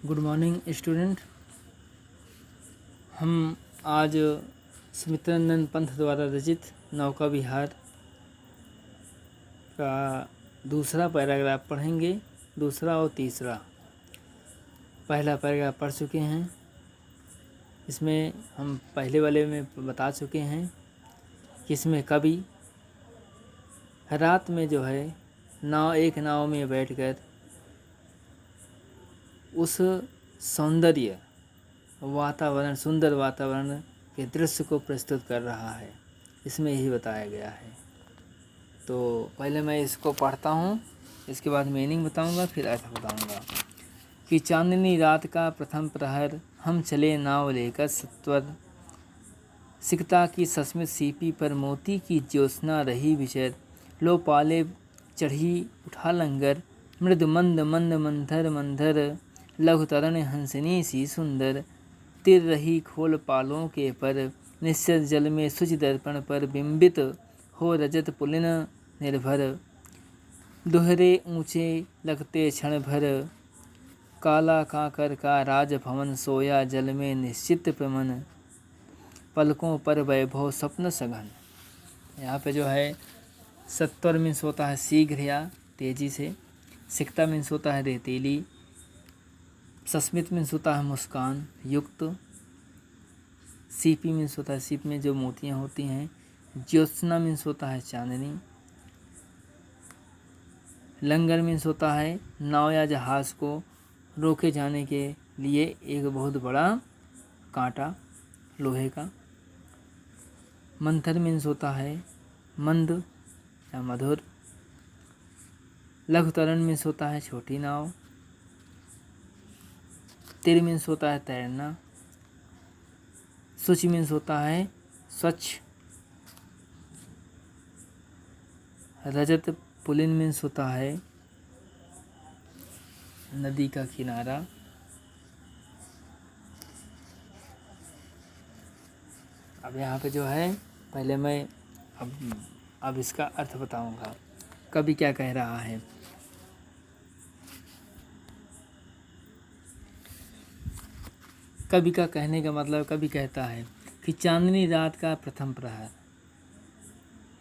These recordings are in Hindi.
Good morning student. हम आज सुमित्रानंद पंत द्वारा रचित नौका विहार का दूसरा पैराग्राफ पढ़ेंगे। दूसरा और तीसरा। पहला पैराग्राफ पढ़ चुके हैं। इसमें हम पहले वाले में बता चुके हैं कि इसमें कवि रात में जो है एक नाव में बैठकर उस सौंदर्य वातावरण, सुंदर वातावरण के दृश्य को प्रस्तुत कर रहा है। इसमें यही बताया गया है। तो पहले मैं इसको पढ़ता हूँ, इसके बाद मीनिंग बताऊँगा, फिर अर्थ बताऊँगा। कि चांदनी रात का प्रथम प्रहर, हम चले नाव लेकर सत्वर। सिकता की सस्मित सीपी पर मोती की ज्योत्सना रही विचर। लो पाले चढ़ी उठा लंगर, मृदु मंद मंद मंथर मंथर। लघु तरन हंसनी सी सुंदर, तिर रही खोल पालों के पर। निश्चल जल में शुचि दर्पण पर बिंबित हो रजत पुलिन निर्भर। दोहरे ऊंचे लगते क्षण भर, काला काकर का राजभवन सोया जल में निश्चित प्रमन। पलकों पर वैभव स्वप्न सघन। यहाँ पे जो है सत्वर मीन्स होता है शीघ्र या तेजी से। सिकता मीन्स होता है रेतीली। सस्मित मीन्स होता है मुस्कान युक्त। सीपी मीन्स होता है सीप में जो मोतियाँ होती हैं। ज्योत्सना मीन्स होता है चांदनी। लंगर मीन्स होता है नाव या जहाज़ को रोके जाने के लिए एक बहुत बड़ा कांटा लोहे का। मंथर मीन्स होता है मंद या मधुर। लघु तरन मीन्स होता है छोटी नाव। तिर मीन्स होता है तैरना। शुचि मीन्स होता है स्वच्छ। रजत पुलिन मीन्स होता है नदी का किनारा। अब यहाँ पे जो है पहले मैं अब इसका अर्थ बताऊंगा। कवि क्या कह रहा है। कवि का कहने का मतलब, कवि कहता है कि चांदनी रात का प्रथम प्रहर,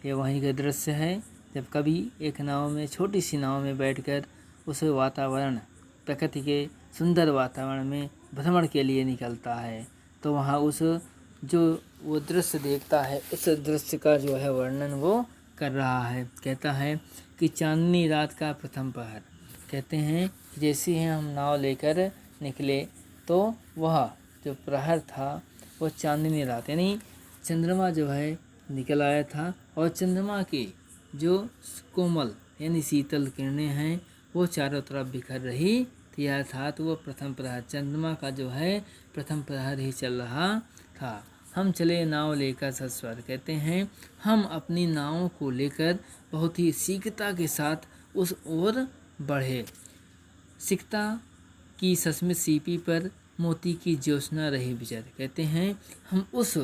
ये वहीं का दृश्य है जब कवि एक नाव में, छोटी सी नाव में बैठकर उस वातावरण, प्रकृति के सुंदर वातावरण में भ्रमण के लिए निकलता है। तो वहाँ उस जो वो दृश्य देखता है, उस दृश्य का जो है वर्णन वो कर रहा है। कहता है कि चांदनी रात का प्रथम प्रहर, कहते हैं जैसे ही हम नाव लेकर निकले तो वह जो प्रहर था वो चांदनी रात यानी चंद्रमा जो है निकल आया था, और चंद्रमा की जो कोमल यानी शीतल किरणें हैं वो चारों तरफ बिखर रही थी, अर्थात वो प्रथम प्रहर, चंद्रमा का जो है प्रथम प्रहर ही चल रहा था। हम चले नाव लेकर सस्वर, कहते हैं हम अपनी नाव को लेकर बहुत ही शीघ्रता के साथ उस ओर बढ़े। सिकता की सस्मित सीपी पर मोती की ज्योत्सना रही विचर, कहते हैं हम उस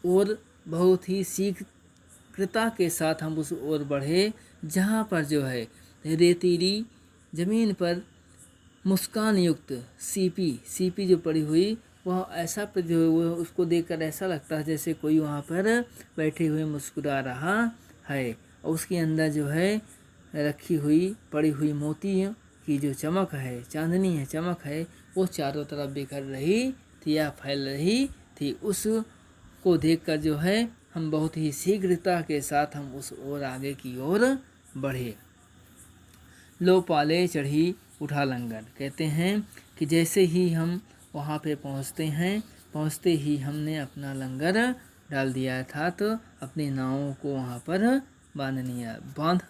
ओर बहुत ही शीघ्रता के साथ हम उस ओर बढ़े जहाँ पर जो है रेतीली जमीन पर मुस्कान युक्त सीपी जो पड़ी हुई, वह ऐसा उसको देखकर ऐसा लगता है जैसे कोई वहाँ पर बैठे हुए मुस्कुरा रहा है, और उसके अंदर जो है रखी हुई पड़ी हुई मोतियों की जो चमक है, चांदनी है, चमक है, वो चारों तरफ बिखर रही थी या फैल रही थी। उसको देखकर जो है हम बहुत ही शीघ्रता के साथ हम उस ओर आगे की ओर बढ़े। लो पाले चढ़ी उठा लंगर, कहते हैं कि जैसे ही हम वहाँ पे पहुँचते ही हमने अपना लंगर डाल दिया था, तो अपनी नावों को वहाँ पर बांध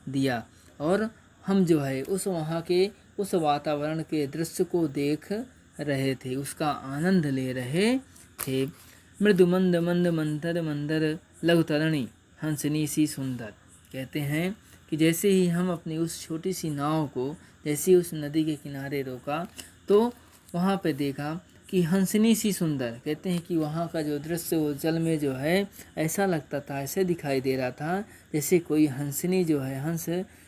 दिया, और हम जो है उस वहाँ के उस वातावरण के दृश्य को देख रहे थे, उसका आनंद ले रहे थे। मृदु मंद मंद मंथर मंदर, लघु तरणी हंसनी सी सुंदर, कहते हैं कि जैसे ही हम अपनी उस छोटी सी नाव को जैसे ही उस नदी के किनारे रोका तो वहाँ पे देखा कि हंसनी सी सुंदर, कहते हैं कि वहाँ का जो दृश्य वो जल में जो है ऐसा लगता था, ऐसे दिखाई दे रहा था जैसे कोई हंसनी जो है, हंस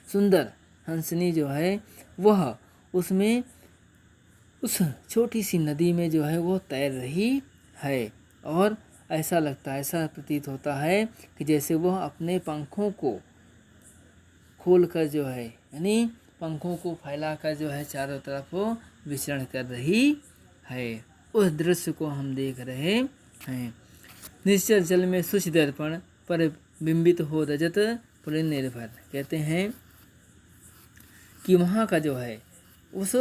सुंदर हंसनी जो है वह उसमें उस छोटी सी नदी में जो है वो तैर रही है और ऐसा लगता है, ऐसा प्रतीत होता है कि जैसे वह अपने पंखों को खोलकर जो है, यानी पंखों को फैलाकर जो है चारों तरफ वो विचरण कर रही है। उस दृश्य को हम देख रहे हैं। निश्चल जल में शुचि दर्पण पर बिंबित हो रजत पुलिन निर्भर। कहते हैं कि वहाँ का जो है उस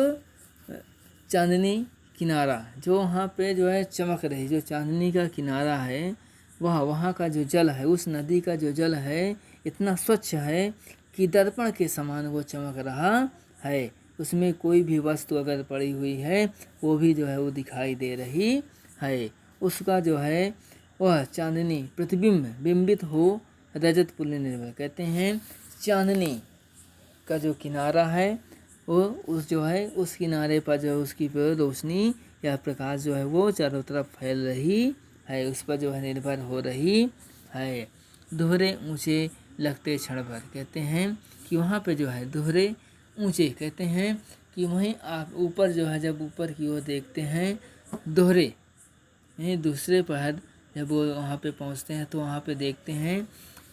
चांदनी किनारा जो वहाँ पे जो है चमक रही, जो चांदनी का किनारा है, वहाँ का जो जल है, उस नदी का जो जल है इतना स्वच्छ है कि दर्पण के समान वो चमक रहा है। उसमें कोई भी वस्तु अगर पड़ी हुई है वो भी जो है वो दिखाई दे रही है। उसका जो है वह चांदनी प्रतिबिंब बिंबित हो रजत पुलिन निर्भर। कहते हैं चांदनी का जो किनारा है वो उस जो है उस किनारे पर जो है उसकी रोशनी या प्रकाश जो है वो चारों तरफ फैल रही है, उस पर जो है निर्भर हो रही है। दोहरे ऊंचे लगते क्षण भर। कहते हैं कि वहाँ पे जो है दोहरे ऊंचे, कहते हैं कि वहीं आप ऊपर जो है जब ऊपर की ओर देखते हैं दोहरे यानी दूसरे पहर जब वो वहाँ पे पहुँचते हैं तो वहाँ पे देखते हैं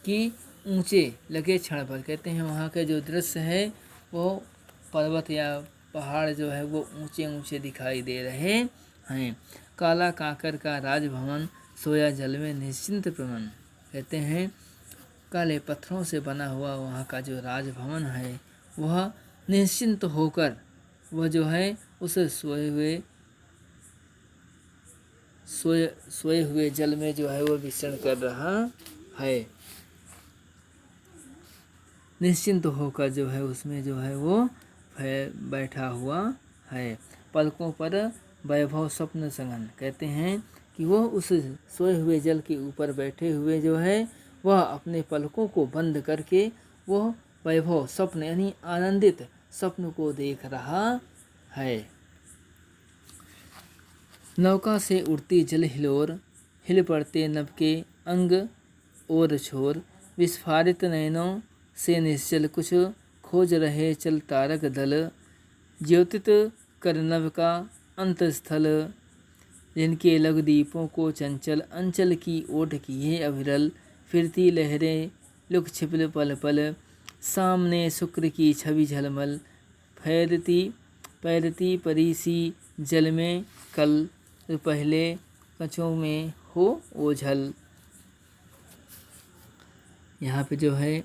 कि ऊंचे लगे क्षण भर। कहते हैं वहाँ के जो दृश्य है वो पर्वत या पहाड़ जो है वो ऊंचे ऊंचे दिखाई दे रहे हैं। काला काकर का राजभवन सोया जल में निश्चिंत प्रमन। कहते हैं काले पत्थरों से बना हुआ वहाँ का जो राजभवन है वह निश्चिंत होकर वह जो है उस सोए हुए जल में जो है वो विचरण कर रहा है। निश्चिंत होकर जो है उसमें जो है वो बैठा हुआ है। पलकों पर वैभव स्वप्न संगन। कहते हैं कि वो उस सोए हुए जल के ऊपर बैठे हुए जो है वह अपने पलकों को बंद करके वह वैभव स्वप्न यानी आनंदित स्वप्न को देख रहा है। नौका से उड़ती जल हिलोर, हिल पड़ते नभ के अंग और छोर। विस्फारित नयनों से निश्चल कुछ खोज रहे चल तारक दल। ज्योतित कर नभ का अंतस्थल, जिनके लघु दीपों को चंचल अंचल की ओट किए अविरल। फिरती लहरें लुक छिपल पल पल, सामने शुक्र की छवि झलमल। पैरती परी सी जल में कल, पहले कछों में हो ओझल। यहाँ पे जो है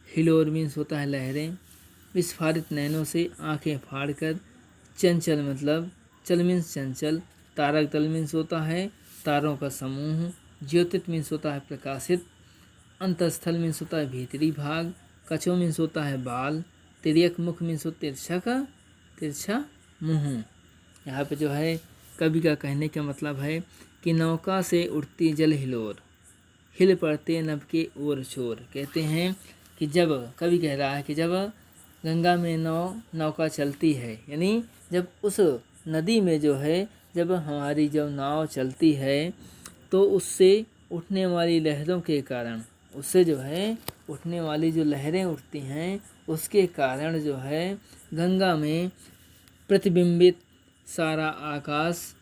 हिलोर मीन्स होता है लहरें। विस्फारित नैनों से आंखें फाड़कर, चंचल मतलब चल मीन्स चंचल। तारक दल मीन्स होता है तारों का समूह। ज्योतित मीन्स होता है प्रकाशित। अंतस्थल मीन्स होता है भीतरी भाग। कछो मीन्स होता है बाल। तिर्यक मुख मीन्स होता तिरछा मुँह। यहाँ पे जो है कवि का कहने का मतलब है कि नौका से उठती जल हिलोर, हिल पड़ते नभ के ओर छोर। कहते हैं कि जब कवि कह रहा है कि जब गंगा में नौका चलती है, यानी जब उस नदी में जो है जब हमारी जब नाव चलती है तो उससे उठने वाली लहरों के कारण, उससे जो है उठने वाली जो लहरें उठती हैं उसके कारण जो है गंगा में प्रतिबिंबित सारा आकाश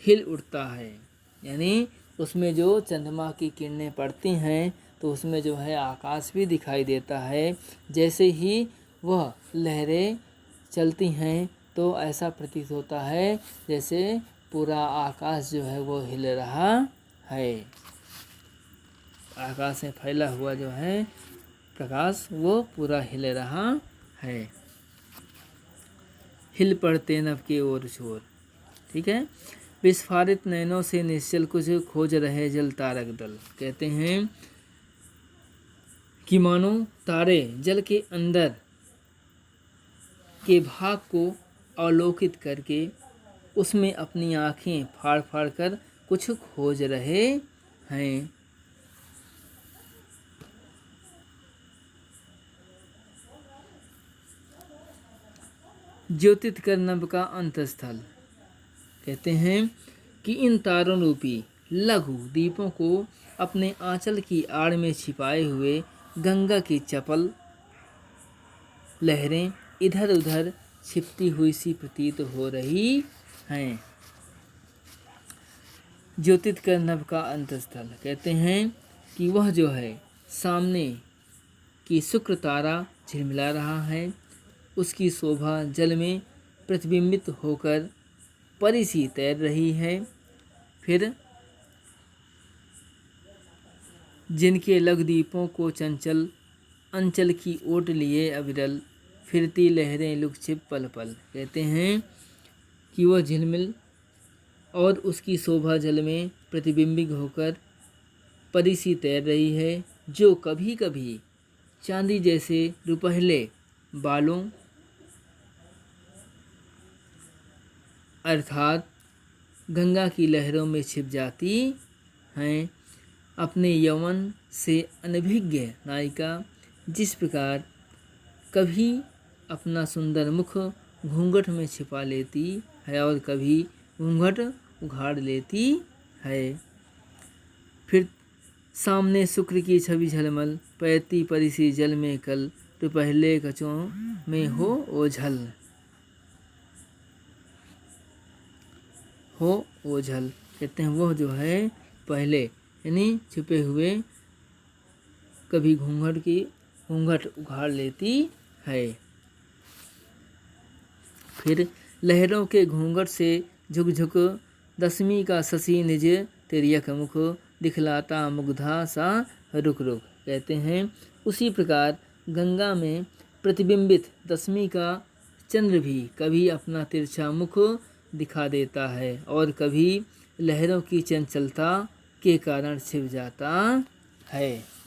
हिल उठता है। यानी उसमें जो चंद्रमा की किरणें पड़ती हैं तो उसमें जो है आकाश भी दिखाई देता है। जैसे ही वह लहरें चलती हैं तो ऐसा प्रतीत होता है जैसे पूरा आकाश जो है वो हिल रहा है। आकाश में फैला हुआ जो है प्रकाश वो पूरा हिल रहा है। हिल पड़ते नभ के ओर छोर। ठीक है। विस्फारित नैनों से निश्चल कुछ खोज रहे जल तारक दल। कहते हैं कि मानो तारे जल के अंदर के भाग को अवलोकित करके उसमें अपनी आँखें फाड़ फाड़ कर कुछ खोज रहे हैं। ज्योतित कर नभ का अंतस्थल। कहते हैं कि इन तारों रूपी लघु दीपों को अपने आंचल की आड़ में छिपाए हुए गंगा की चपल लहरें इधर उधर छिपती हुई सी प्रतीत हो रही हैं। ज्योतित कर नभ का अंतस्थल, कहते हैं कि वह जो है सामने की शुक्र तारा झिलमिला रहा है, उसकी शोभा जल में प्रतिबिंबित होकर परी सी तैर रही है। फिर जिनके लघुद्वीपों को चंचल अंचल की ओट लिए अविरल फिरती लहरें लुक छिप पल पल, कहते हैं कि वह झिलमिल और उसकी शोभा जल में प्रतिबिंबित होकर परी सी तैर रही है, जो कभी कभी चांदी जैसे रुपहले बालों अर्थात गंगा की लहरों में छिप जाती हैं। अपने यौवन से अनभिज्ञ नायिका जिस प्रकार कभी अपना सुंदर मुख घूंघट में छिपा लेती है और कभी घूंघट उघाड़ लेती है, फिर सामने शुक्र की छवि झलमल पैती परी सी जल में कल रुपहले कचों में हो ओझल, कहते हैं वह जो है पहले यानी छिपे हुए कभी घूंघट उघाड़ लेती है। फिर लहरों के घूंघट से झुक झुक दसवीं का शशि निज तिर्यक मुख दिखलाता मुग्धा सा रुक रुक, कहते हैं उसी प्रकार गंगा में प्रतिबिंबित दसवीं का चंद्र भी कभी अपना तिरछा मुख दिखा देता है और कभी लहरों की चंचलता के कारण छिप जाता है।